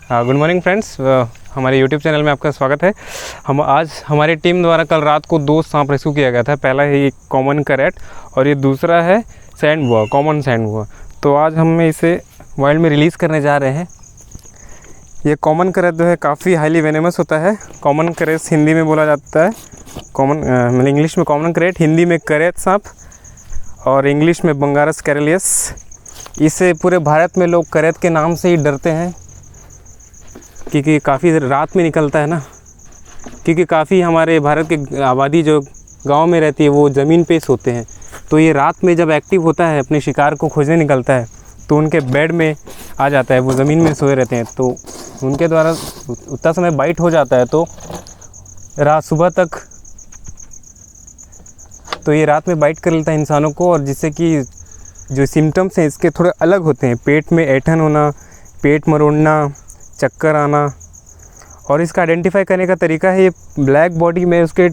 Good morning friends, हमारे YouTube channel में आपका स्वागत है। हम आज हमारी टीम द्वारा कल रात को 2 सांप रेस्क्यू किया गया था। पहला है ये कॉमन करैट और ये दूसरा है सैंड बुआ, कॉमन सैंड बुआ। तो आज हम इसे वाइल्ड में रिलीज़ करने जा रहे हैं। ये कॉमन करैट जो है काफ़ी हाईली वेनेमस होता है। कॉमन करैट हिंदी में बोला जाता है मतलब इंग्लिश में कॉमन करैट, हिंदी में करैट सांप और इंग्लिश में बंगारस कैरेलियस। इसे पूरे भारत में लोग करैत के नाम से ही डरते हैं क्योंकि काफ़ी रात में निकलता है ना, क्योंकि काफ़ी हमारे भारत की आबादी जो गांव में रहती है वो ज़मीन पे सोते हैं। तो ये रात में जब एक्टिव होता है, अपने शिकार को खोजने निकलता है, तो उनके बेड में आ जाता है। वो ज़मीन में सोए रहते हैं, तो उनके द्वारा उतना समय बाइट हो जाता है तो रात सुबह तक तो ये रात में बाइट कर लेता है इंसानों को। और जिससे कि जो सिम्टम्स हैं इसके थोड़े अलग होते हैं। पेट में ऐंठन होना, पेट मरोड़ना, चक्कर आना। और इसका आइडेंटिफाई करने का तरीका है, ये ब्लैक बॉडी में उसके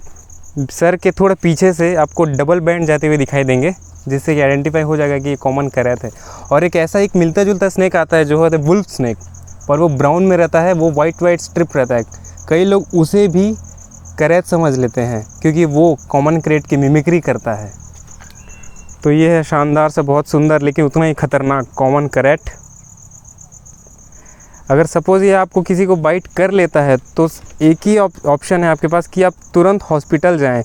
सर के थोड़ा पीछे से आपको डबल बैंड जाते हुए दिखाई देंगे, जिससे कि आइडेंटिफाई हो जाएगा कि ये कॉमन करैत है। और एक ऐसा एक मिलता जुलता स्नेक आता है जो होता है वुल्फ स्नेक, पर वो ब्राउन में रहता है, वो वाइट स्ट्रिप रहता है। कई लोग उसे भी करैत समझ लेते हैं क्योंकि वो कॉमन करैट की मिमिक्री करता है। तो ये है शानदार से बहुत सुंदर लेकिन उतना ही खतरनाक कॉमन करैट। अगर सपोज़ ये आपको किसी को बाइट कर लेता है तो एक ही ऑप्शन है आपके पास कि आप तुरंत हॉस्पिटल जाएं।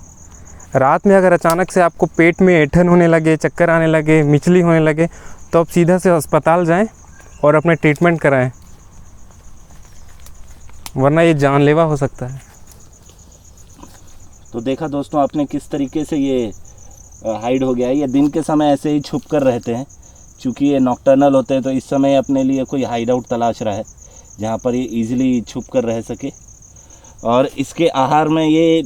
रात में अगर अचानक से आपको पेट में ऐंठन होने लगे, चक्कर आने लगे, मिचली होने लगे, तो आप सीधा से अस्पताल जाएं और अपना ट्रीटमेंट कराएं, वरना ये जानलेवा हो सकता है। तो देखा दोस्तों आपने किस तरीके से ये हाइड हो गया है। ये दिन के समय ऐसे ही छुप कर रहते हैं, चूँकि ये नॉक्टर्नल होते हैं, तो इस समय अपने लिए कोई हाइड आउट तलाश रहा है जहाँ पर ये इजीली छुप कर रह सके। और इसके आहार में ये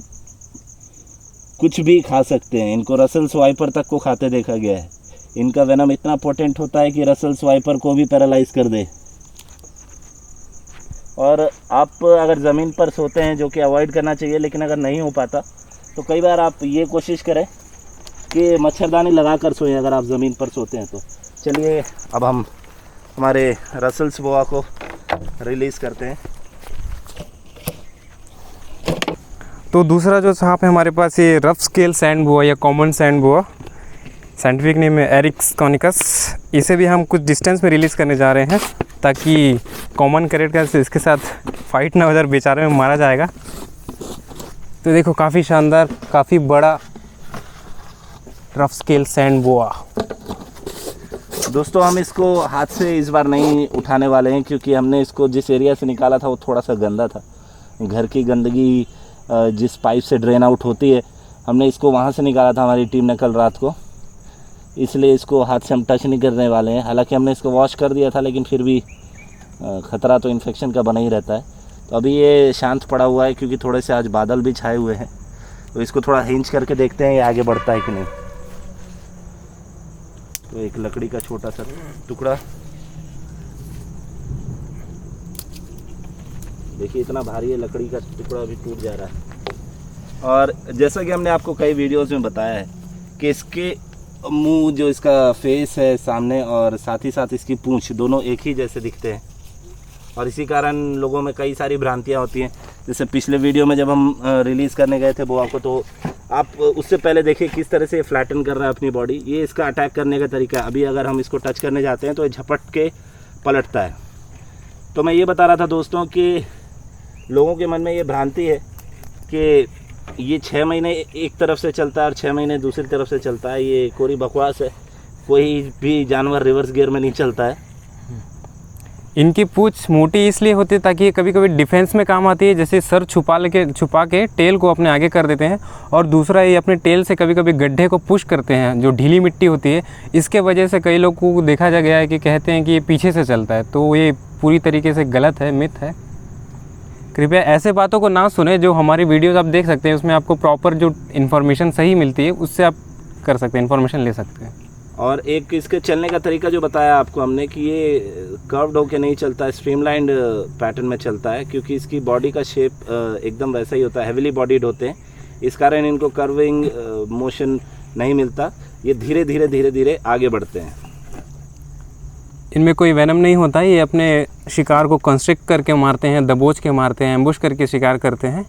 कुछ भी खा सकते हैं। इनको रसल्स वाइपर तक को खाते देखा गया है। इनका वेनम इतना पोटेंट होता है कि रसल्स वाइपर को भी पैरालाइज कर दे। और आप अगर ज़मीन पर सोते हैं, जो कि अवॉइड करना चाहिए, लेकिन अगर नहीं हो पाता तो कई बार आप ये कोशिश करें कि मच्छरदानी लगा कर सोएं अगर आप ज़मीन पर सोते हैं तो। चलिए अब हम हमारे रसल्स बोआ को रिलीज़ करते हैं। तो दूसरा जो सांप है हमारे पास, ये रफ स्केल सैंड बोआ या कॉमन सैंड बोआ, साइंटिफिक नेम है एरिक्स कॉनिकस। इसे भी हम कुछ डिस्टेंस में रिलीज़ करने जा रहे हैं ताकि कॉमन करैट का इसके साथ फाइट ना हो जाए, बेचारे में मारा जाएगा। तो देखो काफ़ी शानदार, काफ़ी बड़ा रफ स्केल सैंड बोआ। दोस्तों हम इसको हाथ से इस बार नहीं उठाने वाले हैं क्योंकि हमने इसको जिस एरिया से निकाला था वो थोड़ा सा गंदा था। घर की गंदगी जिस पाइप से ड्रेन आउट होती है, हमने इसको वहाँ से निकाला था हमारी टीम ने कल रात को, इसलिए इसको हाथ से हम टच नहीं करने वाले हैं। हालांकि हमने इसको वॉश कर दिया था, लेकिन फिर भी ख़तरा तो इन्फेक्शन का बना ही रहता है। तो अभी ये शांत पड़ा हुआ है क्योंकि थोड़े से आज बादल भी छाए हुए हैं। तो इसको थोड़ा हिंच करके देखते हैं ये आगे बढ़ता है कि नहीं। तो एक लकड़ी का छोटा सा टुकड़ा, देखिए इतना भारी है, लकड़ी का टुकड़ा भी टूट जा रहा है। और जैसा कि हमने आपको कई वीडियोस में बताया है कि इसके मुंह, जो इसका फेस है सामने, और साथ ही साथ इसकी पूंछ, दोनों एक ही जैसे दिखते हैं। और इसी कारण लोगों में कई सारी भ्रांतियां होती हैं। जैसे पिछले वीडियो में जब हम रिलीज़ करने गए थे बोआ को, तो आप उससे पहले देखिए किस तरह से ये फ्लैटन कर रहा है अपनी बॉडी। ये इसका अटैक करने का तरीका है। अभी अगर हम इसको टच करने जाते हैं तो ये झपट के पलटता है। तो मैं ये बता रहा था दोस्तों कि लोगों के मन में ये भ्रांति है कि ये 6 महीने एक तरफ से चलता है और 6 महीने दूसरी तरफ से चलता है। ये कोरी बकवास है। कोई भी जानवर रिवर्स गियर में नहीं चलता है। इनकी पूंछ मोटी इसलिए होती है ताकि ये कभी कभी डिफेंस में काम आती है, जैसे सर छुपा के टेल को अपने आगे कर देते हैं। और दूसरा, ये अपने टेल से कभी कभी गड्ढे को पुश करते हैं, जो ढीली मिट्टी होती है। इसके वजह से कई लोग को देखा जा गया है कि कहते हैं कि ये पीछे से चलता है। तो ये पूरी तरीके से गलत है, मिथ है। कृपया ऐसे बातों को ना सुने। जो हमारी वीडियोज़ आप देख सकते हैं उसमें आपको प्रॉपर जो इन्फॉर्मेशन सही मिलती है उससे आप कर सकते हैं, इन्फॉर्मेशन ले सकते हैं। और एक इसके चलने का तरीका जो बताया आपको हमने कि ये कर्व्ड होके नहीं चलता है, स्ट्रीमलाइंड पैटर्न में चलता है, क्योंकि इसकी बॉडी का शेप एकदम वैसा ही होता है। हेविली बॉडीड होते हैं, इस कारण इनको कर्विंग मोशन नहीं मिलता। ये धीरे धीरे आगे बढ़ते हैं। इनमें कोई वेनम नहीं होता है। ये अपने शिकार को कंस्ट्रक्ट करके मारते हैं, दबोच के मारते हैं, एम्बुश करके शिकार करते हैं।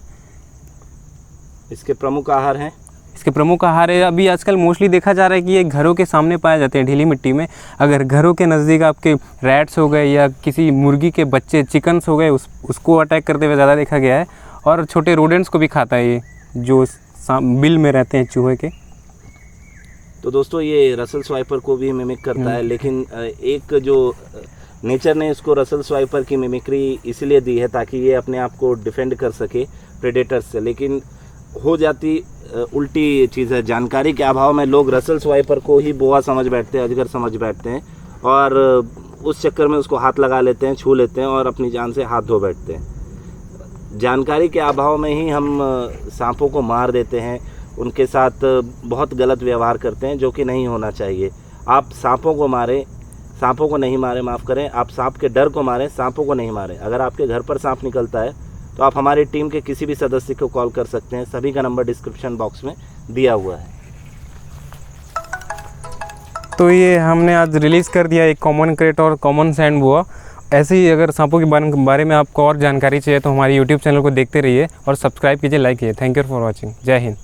इसके प्रमुख आहार हैं? इसके प्रमुख आहार है, अभी आजकल मोस्टली देखा जा रहा है कि ये घरों के सामने पाए जाते हैं, ढीली मिट्टी में। अगर घरों के नज़दीक आपके रैट्स हो गए या किसी मुर्गी के बच्चे चिकन्स हो गए, उसको अटैक करते हुए ज़्यादा देखा गया है। और छोटे रोडेंट्स को भी खाता है ये, जो बिल में रहते हैं चूहे के। तो दोस्तों ये रसल स्वाइपर को भी मिमिक करता है, लेकिन एक जो नेचर ने इसको रसल स्वाइपर की मिमिक्री इसलिए दी है ताकि ये अपने आप को डिफेंड कर सके प्रेडेटर्स से, लेकिन हो जाती उल्टी चीज़ है। जानकारी के अभाव में लोग रसल स्वाइपर को ही बोआ समझ बैठते हैं, अजगर समझ बैठते हैं, और उस चक्कर में उसको हाथ लगा लेते हैं, छू लेते हैं और अपनी जान से हाथ धो बैठते हैं। जानकारी के अभाव में ही हम सांपों को मार देते हैं, उनके साथ बहुत गलत व्यवहार करते हैं, जो कि नहीं होना चाहिए। आप सांपों को मारें, सांपों को नहीं मारें, माफ़ करें, आप सांप के डर को मारें, सांपों को नहीं मारें। अगर आपके घर पर सांप निकलता है तो आप हमारी टीम के किसी भी सदस्य को कॉल कर सकते हैं, सभी का नंबर डिस्क्रिप्शन बॉक्स में दिया हुआ है। तो ये हमने आज रिलीज़ कर दिया एक कॉमन क्रेट और कॉमन सैंड बोआ। ऐसे ही अगर सांपों के बारे में आपको और जानकारी चाहिए तो हमारे यूट्यूब चैनल को देखते रहिए और सब्सक्राइब कीजिए, लाइक कीजिए। Thank you for watching. जय हिंद।